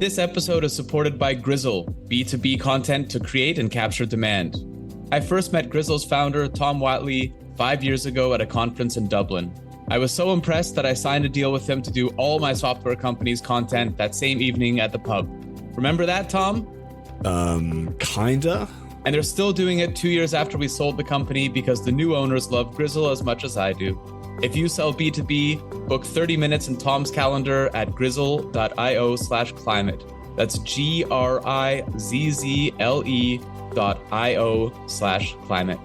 This episode is supported by Grizzle, B2B content to create and capture demand. I first met Grizzle's founder, Tom Watley, 5 years ago at a conference in Dublin. I was so impressed that I signed a deal with him to do all my software company's content that same evening at the pub. Remember that, Tom? Kinda. And they're still doing it 2 years after we sold the company because the new owners love Grizzle as much as I do. If you sell B2B, book 30 minutes in Tom's calendar at grizzle.io/climate. That's GRIZZLE.io/climate.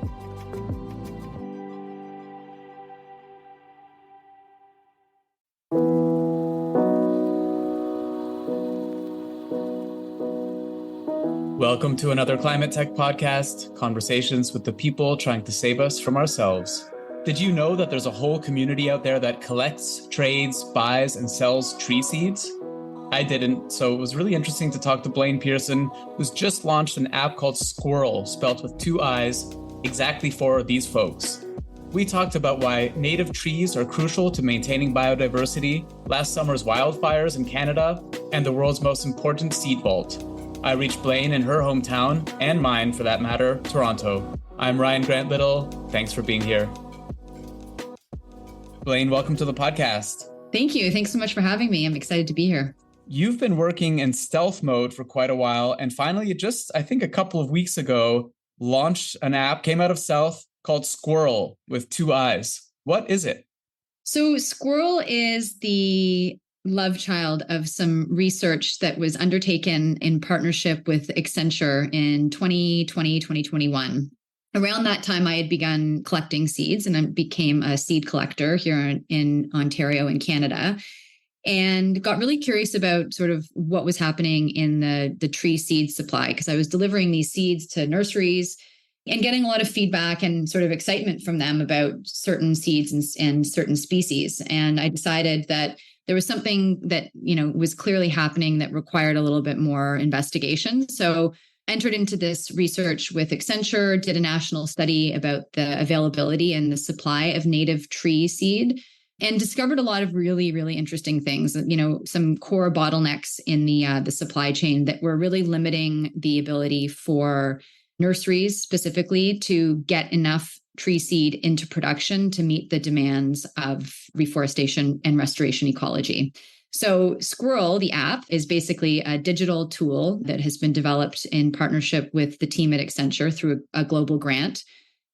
Welcome to another Climate Tech podcast, conversations with the people trying to save us from ourselves. Did you know that there's a whole community out there that collects, trades, buys, and sells tree seeds? I didn't, so it was really interesting to talk to Blaine Pearson, who's just launched an app called Squiirrel, spelled with 2 I's, exactly for these folks. We talked about why native trees are crucial to maintaining biodiversity, last summer's wildfires in Canada, and the world's most important seed vault. I reached Blaine in her hometown, and mine for that matter, Toronto. I'm Ryan Grant Little. Thanks for being here. Blaine, welcome to the podcast. Thank you. Thanks so much for having me. I'm excited to be here. You've been working in stealth mode for quite a while, and finally, just, I think a couple of weeks ago, launched an app, came out of stealth, called Squiirrel with 2 I's. What is it? So Squiirrel is the love child of some research that was undertaken in partnership with Accenture in 2020, 2021. Around that time, I had begun collecting seeds and I became a seed collector here in Ontario in Canada, and got really curious about sort of what was happening in the tree seed supply, because I was delivering these seeds to nurseries and getting a lot of feedback and sort of excitement from them about certain seeds and certain species. And I decided that there was something that, was clearly happening that required a little bit more investigation. So entered into this research with Accenture, did a national study about the availability and the supply of native tree seed, and discovered a lot of really, really interesting things, some core bottlenecks in the supply chain that were really limiting the ability for nurseries specifically to get enough tree seed into production to meet the demands of reforestation and restoration ecology. So Squiirrel, the app, is basically a digital tool that has been developed in partnership with the team at Accenture through a global grant.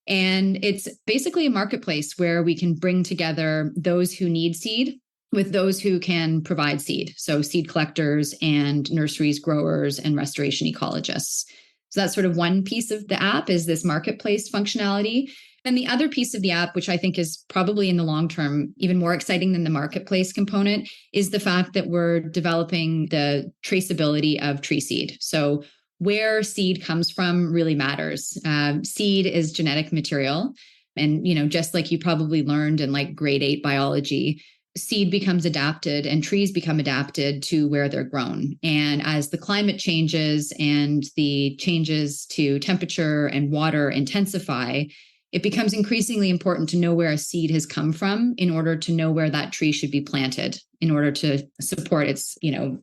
And it's basically a marketplace where we can bring together those who need seed with those who can provide seed. So seed collectors and nurseries, growers, and restoration ecologists. So that's sort of one piece of the app, is this marketplace functionality. And the other piece of the app, which I think is probably in the long term even more exciting than the marketplace component, is the fact that we're developing the traceability of tree seed. So where seed comes from really matters. Seed is genetic material. And, just like you probably learned in like grade 8 biology, seed becomes adapted and trees become adapted to where they're grown. And as the climate changes and the changes to temperature and water intensify, it becomes increasingly important to know where a seed has come from in order to know where that tree should be planted in order to support its,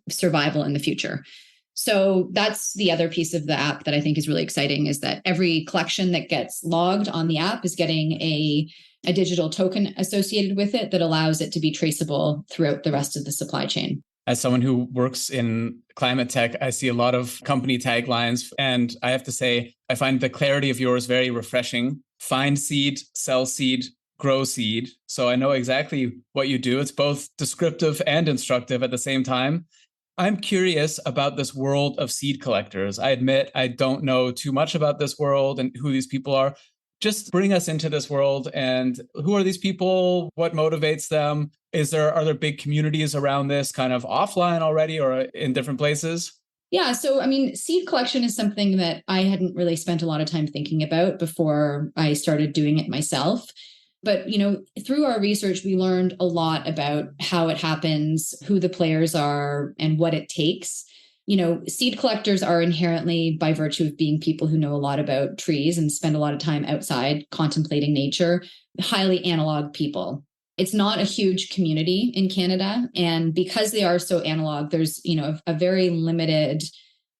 survival in the future. So that's the other piece of the app that I think is really exciting, is that every collection that gets logged on the app is getting a digital token associated with it that allows it to be traceable throughout the rest of the supply chain. As someone who works in climate tech, I see a lot of company taglines, and I have to say, I find the clarity of yours very refreshing. Find seed, sell seed, grow seed. So I know exactly what you do. It's both descriptive and instructive at the same time. I'm curious about this world of seed collectors. I admit I don't know too much about this world and who these people are. Just bring us into this world, and who are these people? What motivates them? Are there big communities around this kind of offline already or in different places? Yeah. So, seed collection is something that I hadn't really spent a lot of time thinking about before I started doing it myself. But, through our research, we learned a lot about how it happens, who the players are, and what it takes. Seed collectors are inherently, by virtue of being people who know a lot about trees and spend a lot of time outside contemplating nature, highly analog people. It's not a huge community in Canada. And because they are so analog, there's, a very limited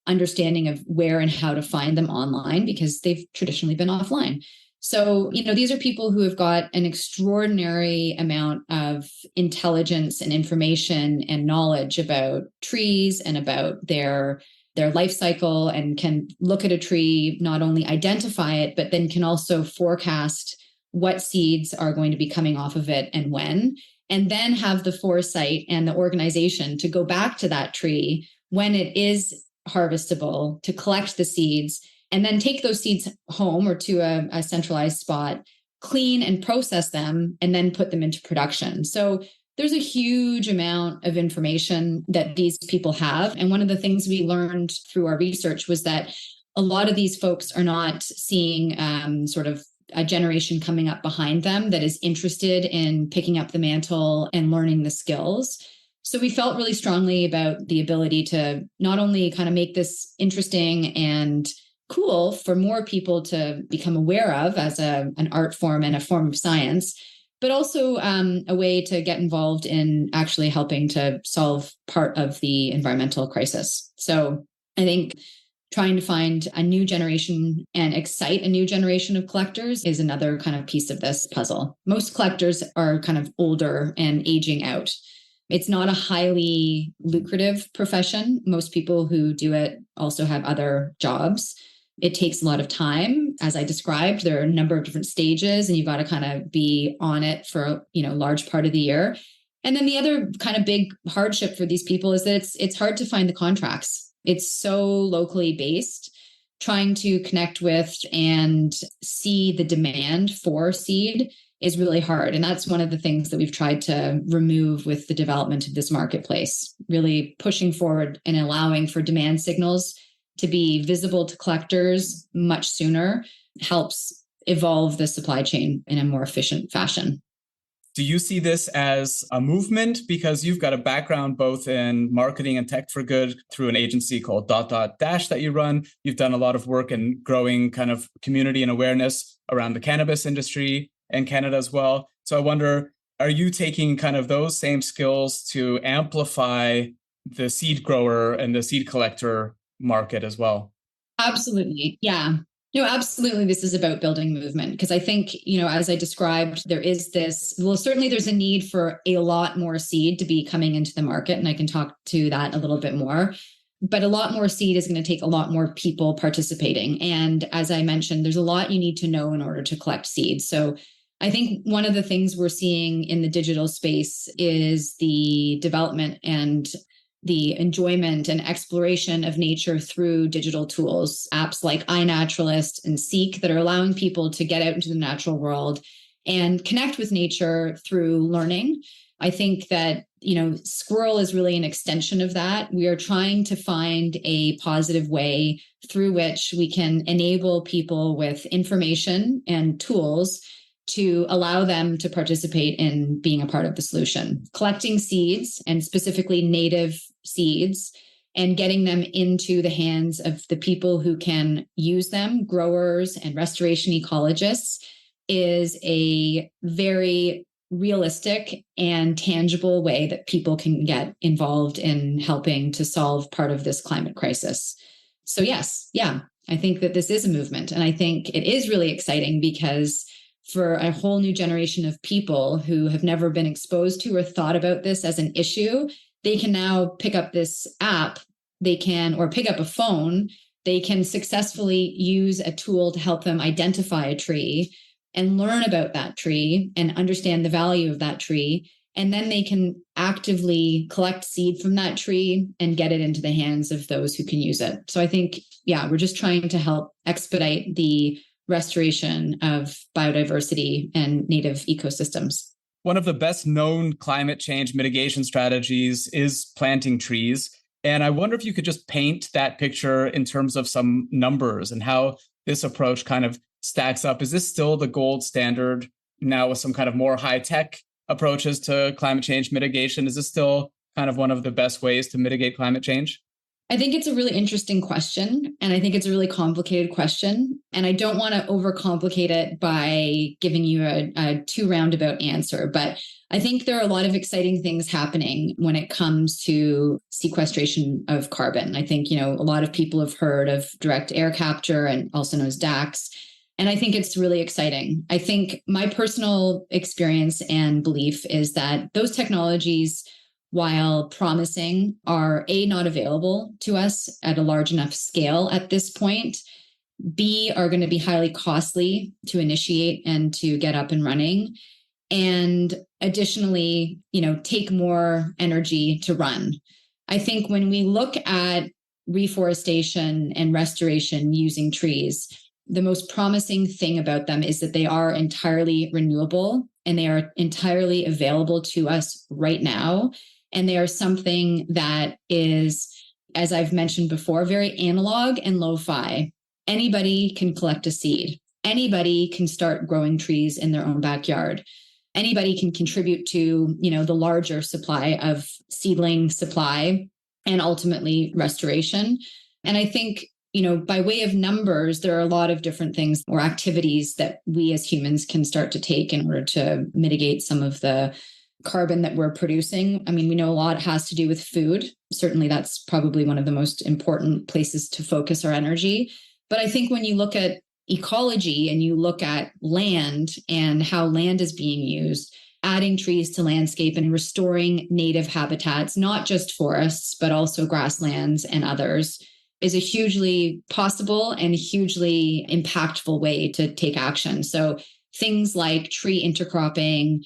understanding of where and how to find them online because they've traditionally been offline. So, these are people who have got an extraordinary amount of intelligence and information and knowledge about trees and about their life cycle, and can look at a tree, not only identify it, but then can also forecast what seeds are going to be coming off of it and when, and then have the foresight and the organization to go back to that tree when it is harvestable, to collect the seeds and then take those seeds home or to a centralized spot, clean and process them, and then put them into production. So there's a huge amount of information that these people have. And one of the things we learned through our research was that a lot of these folks are not seeing sort of a generation coming up behind them that is interested in picking up the mantle and learning the skills. So we felt really strongly about the ability to not only kind of make this interesting and cool for more people to become aware of as an art form and a form of science, but also a way to get involved in actually helping to solve part of the environmental crisis. So I think trying to find a new generation and excite a new generation of collectors is another kind of piece of this puzzle. Most collectors are kind of older and aging out. It's not a highly lucrative profession. Most people who do it also have other jobs. It takes a lot of time. As I described, there are a number of different stages, and you've got to kind of be on it for, a large part of the year. And then the other kind of big hardship for these people is that it's hard to find the contracts. It's so locally based. Trying to connect with and see the demand for seed is really hard. And that's one of the things that we've tried to remove with the development of this marketplace, really pushing forward and allowing for demand signals to be visible to collectors much sooner helps evolve the supply chain in a more efficient fashion. Do you see this as a movement? Because you've got a background both in marketing and tech for good through an agency called Dash that you run. You've done a lot of work in growing kind of community and awareness around the cannabis industry in Canada as well. So I wonder, are you taking kind of those same skills to amplify the seed grower and the seed collector market as well? Absolutely. Yeah. No, absolutely. This is about building movement because I think, as I described, there is certainly there's a need for a lot more seed to be coming into the market. And I can talk to that a little bit more. But a lot more seed is going to take a lot more people participating. And as I mentioned, there's a lot you need to know in order to collect seeds. So I think one of the things we're seeing in the digital space is the development and the enjoyment and exploration of nature through digital tools, apps like iNaturalist and Seek that are allowing people to get out into the natural world and connect with nature through learning. I think that, Squirrel is really an extension of that. We are trying to find a positive way through which we can enable people with information and tools to allow them to participate in being a part of the solution, collecting seeds and specifically native seeds and getting them into the hands of the people who can use them, growers and restoration ecologists, is a very realistic and tangible way that people can get involved in helping to solve part of this climate crisis. So yes, I think that this is a movement. And I think it is really exciting because for a whole new generation of people who have never been exposed to or thought about this as an issue, they can now pick up this app, or pick up a phone, they can successfully use a tool to help them identify a tree and learn about that tree and understand the value of that tree. And then they can actively collect seed from that tree and get it into the hands of those who can use it. So I think, we're just trying to help expedite the restoration of biodiversity and native ecosystems. One of the best known climate change mitigation strategies is planting trees. And I wonder if you could just paint that picture in terms of some numbers and how this approach kind of stacks up. Is this still the gold standard now with some kind of more high-tech approaches to climate change mitigation? Is this still kind of one of the best ways to mitigate climate change? I think it's a really interesting question. And I think it's a really complicated question. And I don't want to overcomplicate it by giving you a too roundabout answer. But I think there are a lot of exciting things happening when it comes to sequestration of carbon. I think, a lot of people have heard of direct air capture and also known as DACs. And I think it's really exciting. I think my personal experience and belief is that those technologies, while promising, are A, not available to us at a large enough scale at this point, B, are going to be highly costly to initiate and to get up and running, and additionally, take more energy to run. I think when we look at reforestation and restoration using trees, the most promising thing about them is that they are entirely renewable and they are entirely available to us right now. And they are something that is, as I've mentioned before, very analog and lo-fi. Anybody can collect a seed. Anybody can start growing trees in their own backyard. Anybody can contribute to, the larger supply of seedling supply and ultimately restoration. And I think, by way of numbers, there are a lot of different things or activities that we as humans can start to take in order to mitigate some of the carbon that we're producing. I mean, we know a lot has to do with food. Certainly, that's probably one of the most important places to focus our energy. But I think when you look at ecology and you look at land and how land is being used, adding trees to landscape and restoring native habitats, not just forests, but also grasslands and others, is a hugely possible and hugely impactful way to take action. So things like tree intercropping,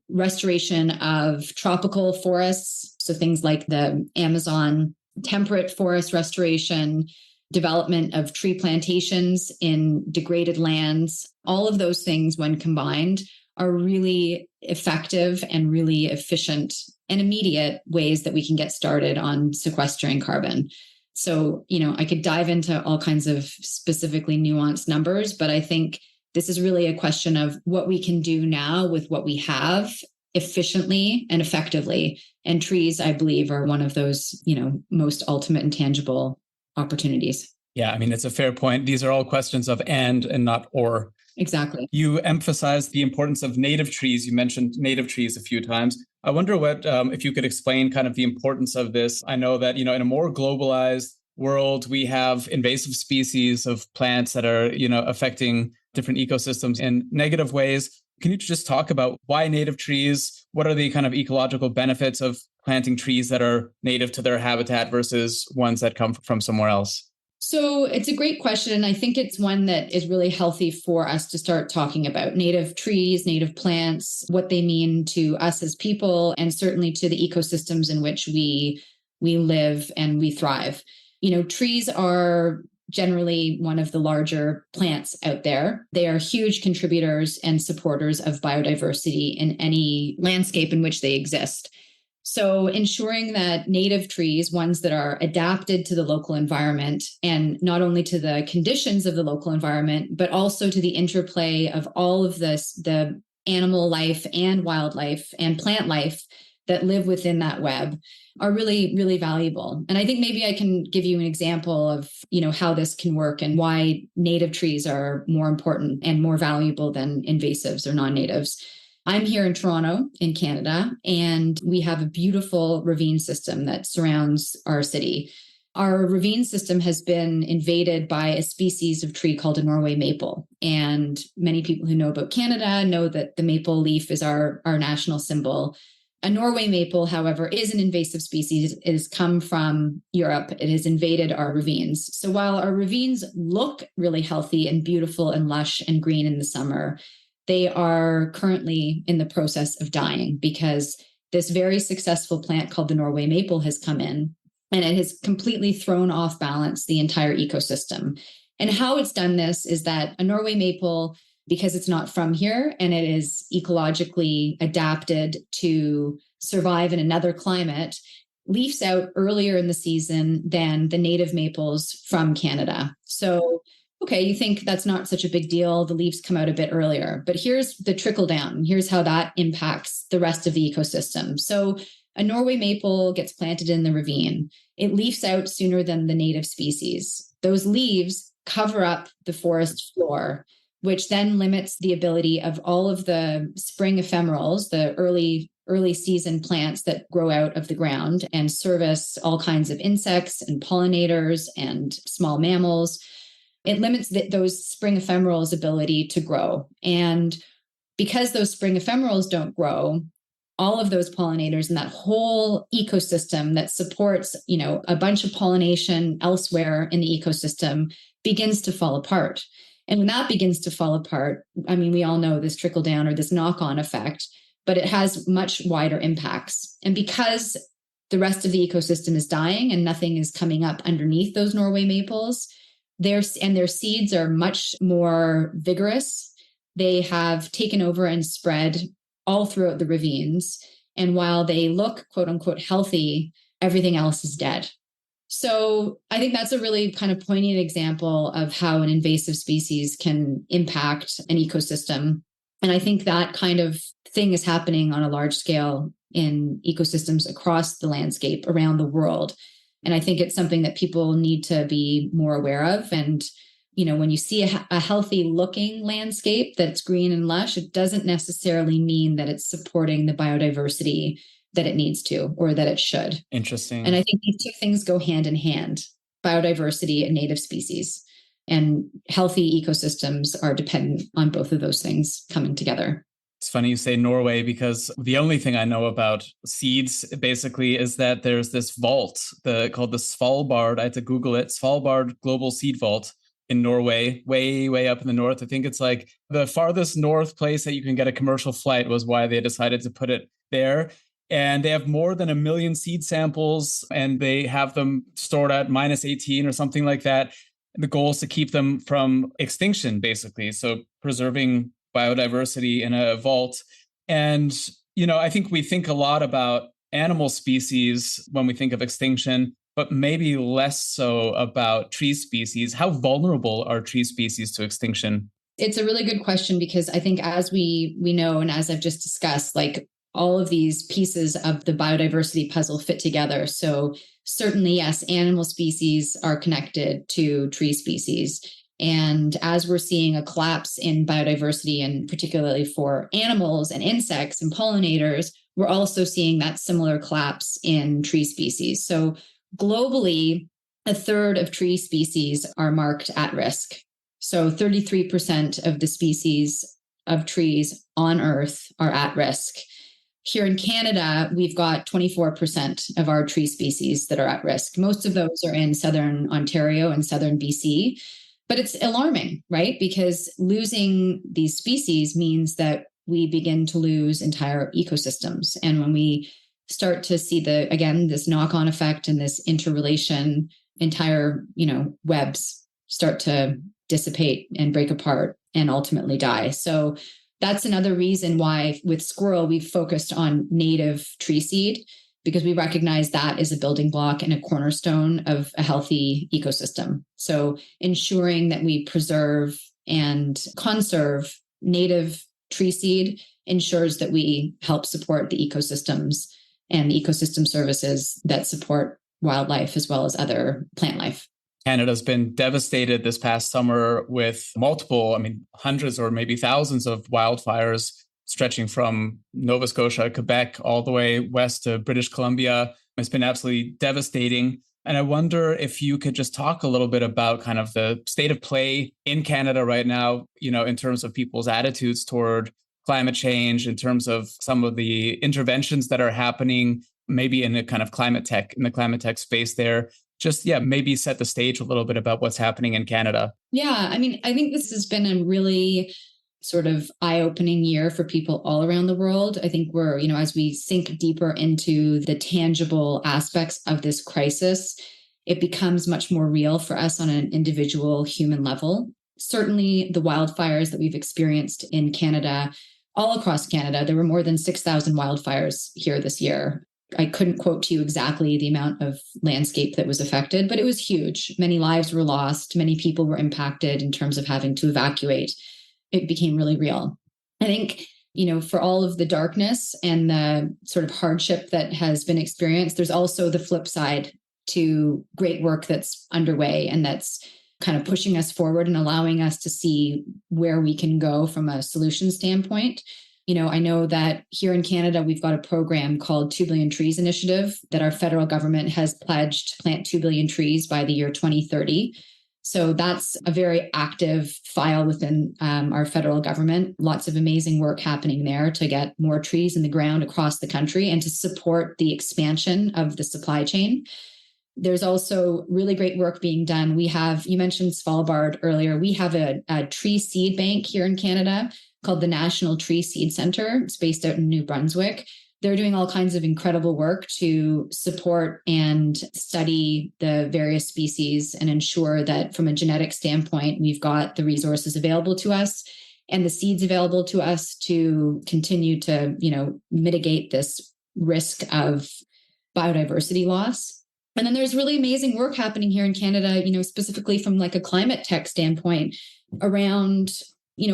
restoration of tropical forests. So things like the Amazon temperate forest restoration, development of tree plantations in degraded lands, all of those things when combined are really effective and really efficient and immediate ways that we can get started on sequestering carbon. So, I could dive into all kinds of specifically nuanced numbers, but I think this is really a question of what we can do now with what we have efficiently and effectively. And trees, I believe, are one of those, most ultimate and tangible opportunities. Yeah, I mean, it's a fair point. These are all questions of and not or. Exactly. You emphasized the importance of native trees. You mentioned native trees a few times. I wonder if you could explain kind of the importance of this. I know that, in a more globalized world, we have invasive species of plants that are, affecting different ecosystems in negative ways. Can you just talk about why native trees? What are the kind of ecological benefits of planting trees that are native to their habitat versus ones that come from somewhere else? So it's a great question. I think it's one that is really healthy for us to start talking about native trees, native plants, what they mean to us as people, and certainly to the ecosystems in which we live and we thrive. Trees are generally one of the larger plants out there. They are huge contributors and supporters of biodiversity in any landscape in which they exist. So ensuring that native trees, ones that are adapted to the local environment and not only to the conditions of the local environment, but also to the interplay of all of the animal life and wildlife and plant life that live within that web, are really, really valuable. And I think maybe I can give you an example of, how this can work and why native trees are more important and more valuable than invasives or non-natives. I'm here in Toronto, in Canada, and we have a beautiful ravine system that surrounds our city. Our ravine system has been invaded by a species of tree called a Norway maple. And many people who know about Canada know that the maple leaf is our national symbol. A Norway maple, however, is an invasive species. It has come from Europe. It has invaded our ravines. So while our ravines look really healthy and beautiful and lush and green in the summer, they are currently in the process of dying because this very successful plant called the Norway maple has come in and it has completely thrown off balance the entire ecosystem. And how it's done this is that a Norway maple, because it's not from here and it is ecologically adapted to survive in another climate, leafs out earlier in the season than the native maples from Canada. So okay, you think that's not such a big deal. The leaves come out a bit earlier, but here's the trickle down. Here's how that impacts the rest of the ecosystem. So a Norway maple gets planted in the ravine. it leafs out sooner than the native species. Those leaves cover up the forest floor, which then limits the ability of all of the spring ephemerals, the early season plants that grow out of the ground and service all kinds of insects and pollinators and small mammals. It limits those spring ephemerals' ability to grow. And because those spring ephemerals don't grow, all of those pollinators and that whole ecosystem that supports, a bunch of pollination elsewhere in the ecosystem begins to fall apart. And when that begins to fall apart, we all know this trickle down or this knock-on effect, but it has much wider impacts. And because the rest of the ecosystem is dying and nothing is coming up underneath those Norway maples, their seeds are much more vigorous. They have taken over and spread all throughout the ravines. And while they look, quote unquote, healthy, everything else is dead. So I think that's a really kind of poignant example of how an invasive species can impact an ecosystem. And I think that kind of thing is happening on a large scale in ecosystems across the landscape around the world. And I think it's something that people need to be more aware of. And, when you see a healthy looking landscape that's green and lush, it doesn't necessarily mean that it's supporting the biodiversity that it needs to or that it should. Interesting. And I think these two things go hand in hand, biodiversity and native species. And healthy ecosystems are dependent on both of those things coming together. It's funny you say Norway, because the only thing I know about seeds basically is that there's this vault called the Svalbard. I had to Google it. Svalbard Global Seed Vault in Norway, way, way up in the north. I think it's like the farthest north place that you can get a commercial flight was why they decided to put it there. And they have more than 1 million seed samples, and they have them stored at -18 or something like that. The goal is to keep them from extinction, basically. So preserving biodiversity in a vault. And, I think we think a lot about animal species when we think of extinction, but maybe less so about tree species. How vulnerable are tree species to extinction? It's a really good question, because I think as we know, and as I've just discussed, like all of these pieces of the biodiversity puzzle fit together. So certainly, yes, animal species are connected to tree species. And as we're seeing a collapse in biodiversity, and particularly for animals and insects and pollinators, we're also seeing that similar collapse in tree species. So globally, 1/3 of tree species are marked at risk. So 33% of the species of trees on Earth are at risk. Here in Canada, we've got 24% of our tree species that are at risk. Most of those are in southern Ontario and southern BC. But it's alarming, right? Because losing these species means that we begin to lose entire ecosystems. And when we start to see this knock-on effect and this interrelation, entire, webs start to dissipate and break apart and ultimately die. So that's another reason why with squirrel, we've focused on native tree seed, because we recognize that is a building block and a cornerstone of a healthy ecosystem. So ensuring that we preserve and conserve native tree seed ensures that we help support the ecosystems and ecosystem services that support wildlife as well as other plant life. Canada's been devastated this past summer with multiple, hundreds or maybe thousands of wildfires stretching from Nova Scotia, Quebec, all the way west to British Columbia. It's been absolutely devastating. And I wonder if you could just talk a little bit about kind of the state of play in Canada right now, in terms of people's attitudes toward climate change, in terms of some of the interventions that are happening, maybe in the kind of climate tech space there. Just, maybe set the stage a little bit about what's happening in Canada. Yeah, I think this has been a really sort of eye-opening year for people all around the world. I think we're, as we sink deeper into the tangible aspects of this crisis, it becomes much more real for us on an individual human level. Certainly the wildfires that we've experienced in Canada, all across Canada, there were more than 6,000 wildfires here this year. I couldn't quote to you exactly the amount of landscape that was affected, but it was huge. Many lives were lost. Many people were impacted in terms of having to evacuate. It became really real. I think, for all of the darkness and the sort of hardship that has been experienced, there's also the flip side to great work that's underway and that's kind of pushing us forward and allowing us to see where we can go from a solution standpoint. I know that here in Canada, we've got a program called 2 Billion Trees Initiative that our federal government has pledged to plant 2 billion trees by the year 2030. So that's a very active file within our federal government. Lots of amazing work happening there to get more trees in the ground across the country and to support the expansion of the supply chain. There's also really great work being done. You mentioned Svalbard earlier. We have a tree seed bank here in Canada called the National Tree Seed Center. It's based out in New Brunswick. They're doing all kinds of incredible work to support and study the various species and ensure that from a genetic standpoint, we've got the resources available to us and the seeds available to us to continue to, mitigate this risk of biodiversity loss. And then there's really amazing work happening here in Canada, specifically from like a climate tech standpoint around,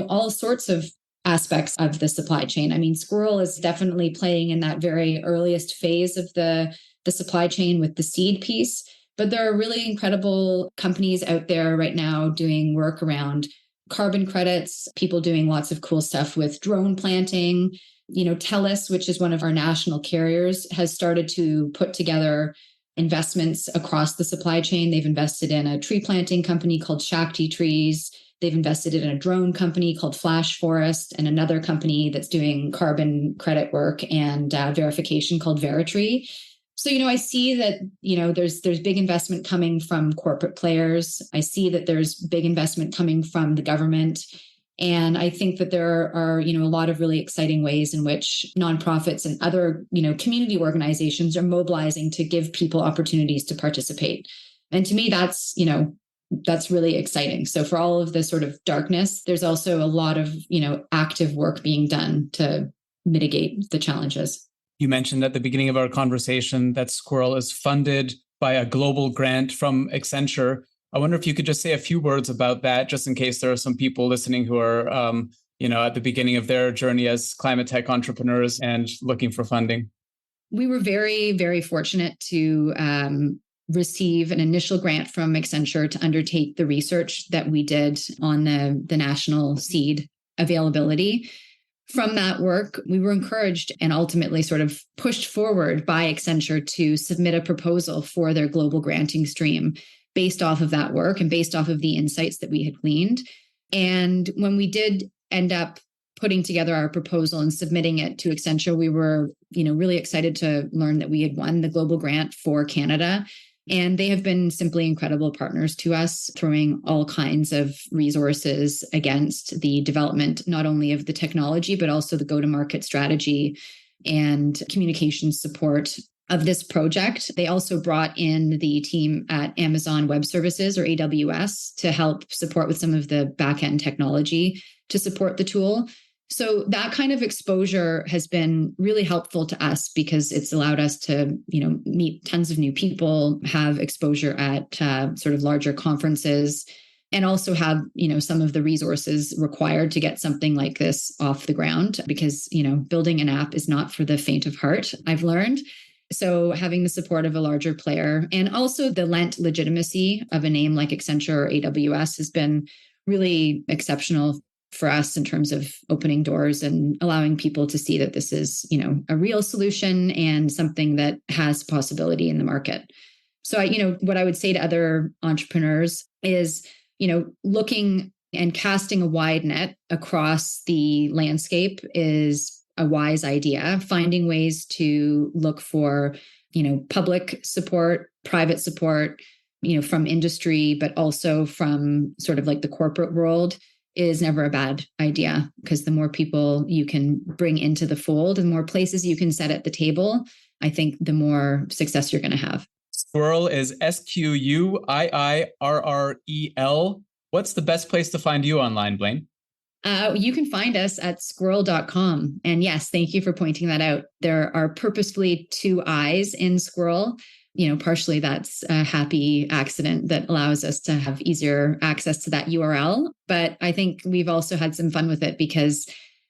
all sorts of aspects of the supply chain. I mean, Squiirrel is definitely playing in that very earliest phase of the supply chain with the seed piece. But there are really incredible companies out there right now doing work around carbon credits, people doing lots of cool stuff with drone planting. TELUS, which is one of our national carriers, has started to put together investments across the supply chain. They've invested in a tree planting company called Shakti Trees. They've invested in a drone company called Flash Forest and another company that's doing carbon credit work and verification called Veritree. So, I see that, there's big investment coming from corporate players. I see that there's big investment coming from the government. And I think that there are, a lot of really exciting ways in which nonprofits and other, community organizations are mobilizing to give people opportunities to participate. And to me, that's really exciting. So for all of the sort of darkness, there's also a lot of, active work being done to mitigate the challenges. You mentioned at the beginning of our conversation that Squiirrel is funded by a global grant from Accenture. I wonder if you could just say a few words about that, just in case there are some people listening who are, at the beginning of their journey as climate tech entrepreneurs and looking for funding. We were very, very fortunate to receive an initial grant from Accenture to undertake the research that we did on the national seed availability. From that work, we were encouraged and ultimately sort of pushed forward by Accenture to submit a proposal for their global granting stream based off of that work and based off of the insights that we had gleaned. And when we did end up putting together our proposal and submitting it to Accenture, we were, really excited to learn that we had won the global grant for Canada. And they have been simply incredible partners to us, throwing all kinds of resources against the development, not only of the technology, but also the go-to-market strategy and communication support of this project. They also brought in the team at Amazon Web Services, or AWS, to help support with some of the back-end technology to support the tool. So that kind of exposure has been really helpful to us because it's allowed us to, meet tons of new people, have exposure at sort of larger conferences, and also have, some of the resources required to get something like this off the ground because, building an app is not for the faint of heart, I've learned. So having the support of a larger player and also the lent legitimacy of a name like Accenture or AWS has been really exceptional for us in terms of opening doors and allowing people to see that this is, a real solution and something that has possibility in the market. So, what I would say to other entrepreneurs is, looking and casting a wide net across the landscape is a wise idea. Finding ways to look for, public support, private support, from industry, but also from sort of like the corporate world is never a bad idea because the more people you can bring into the fold and more places you can set at the table, I think the more success you're going to have. Squiirrel is Squiirrel. What's the best place to find you online, Blaine? You can find us at squiirrel.com. And yes, thank you for pointing that out. There are purposefully 2 I's in Squiirrel. Partially that's a happy accident that allows us to have easier access to that URL. But I think we've also had some fun with it because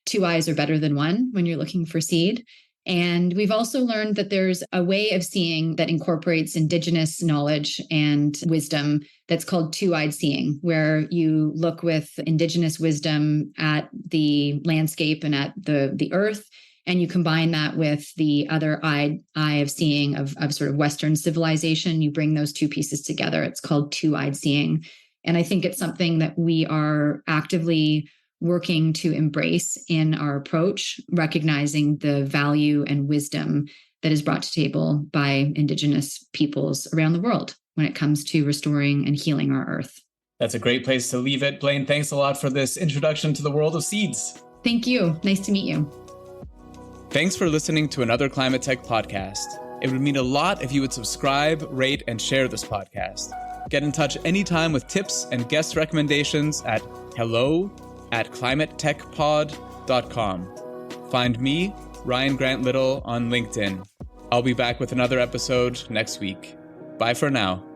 2 I's are better than 1 when you're looking for seed. And we've also learned that there's a way of seeing that incorporates Indigenous knowledge and wisdom that's called two-eyed seeing, where you look with Indigenous wisdom at the landscape and at the earth, and you combine that with the other eye of seeing of sort of Western civilization. You bring those two pieces together. It's called two-eyed seeing. And I think it's something that we are actively working to embrace in our approach, recognizing the value and wisdom that is brought to table by Indigenous peoples around the world when it comes to restoring and healing our earth. That's a great place to leave it. Blaine, thanks a lot for this introduction to the world of seeds. Thank you. Nice to meet you. Thanks for listening to another Climate Tech podcast. It would mean a lot if you would subscribe, rate, and share this podcast. Get in touch anytime with tips and guest recommendations at hello@climatetechpod.com. Find me, Ryan Grant Little, on LinkedIn. I'll be back with another episode next week. Bye for now.